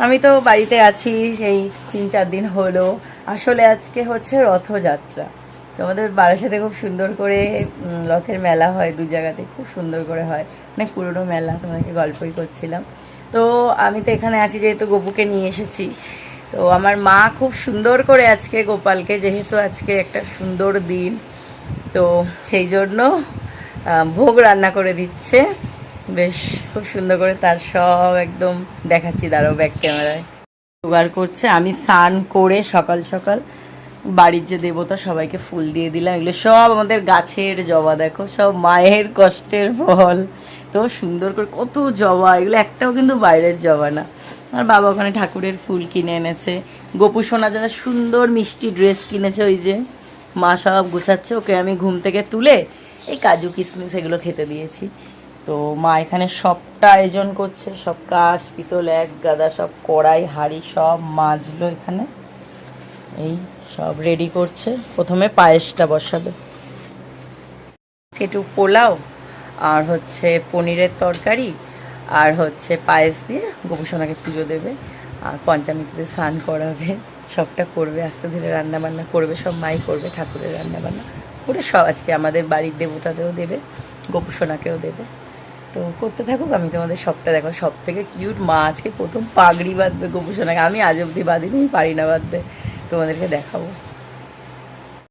আমি তো বাড়িতে আছি এই 3-4 দিন হলো। আসলে আজকে হচ্ছে রথযাত্রা। তো আমাদের বারাসাতে খুব সুন্দর করে রথের মেলা হয়, 2 জায়গাতে খুব সুন্দর করে হয়, অনেক পুরনো মেলা, তোমাকে গল্পই করছিলাম। তো আমি তো এখানে আছি যেহেতু গপুকে নিয়ে এসেছি। তো আমার মা খুব সুন্দর করে আজকে গোপালকে, যেহেতু আজকে একটা সুন্দর দিন, তো সেই জন্য ভোগ রান্না করে দিচ্ছে। বেশ খুব সুন্দর করে তার সব একদম দেখাচ্ছি, দাঁড়াও ব্যাক ক্যামেরায় জোগাড় করছে। আমি স্নান করে সকাল সকাল বাড়ির যে দেবতা সবাইকে ফুল দিয়ে দিলাম। এগুলো সব আমাদের গাছের জবা, দেখো সব মায়ের কষ্টের ফল। তো সুন্দর করে কত জবা, এগুলো একটাও কিন্তু বাইরের জবা না। আর বাবা ওখানে ঠাকুরের ফুল কিনে এনেছে। গোপু সোনা যারা সুন্দর মিষ্টি ড্রেস কিনেছে, ওই যে মা সব গুছাচ্ছে, ওকে আমি ঘুম থেকে তুলে এই কাজু কিশমিশ এগুলো খেতে দিয়েছি। তো মা এখানে সবটা আয়োজন করছে, সব কাঁচ পিতল এক গাদা সব কড়াই হাঁড়ি সব মাজলো এখানে, এই সব রেডি করছে। প্রথমে পায়েসটা বসাবে, একটু পোলাও আর হচ্ছে পনিরের তরকারি আর হচ্ছে পায়েস দিয়ে গোপুসোনাকে পুজো দেবে আর পঞ্চামৃতে স্নান করাবে, সবটা করবে। আস্তে ধীরে রান্নাবান্না করবে, সব মাই করবে, ঠাকুরের রান্নাবান্না করে সব আজকে আমাদের বাড়ির দেবতাদেরও দেবে, গোপুসোনাকেও দেবে। তো করতে থাকুক, আমি তোমাদের সবটা দেখো। সব থেকে কিউট মা আজকে প্রথম পাগড়ি বাঁধবে গোপুসোনাকে, আমি আজ অব্দি বাঁধিনি, পারি না বাঁধতে, তোমাদেরকে দেখাবো।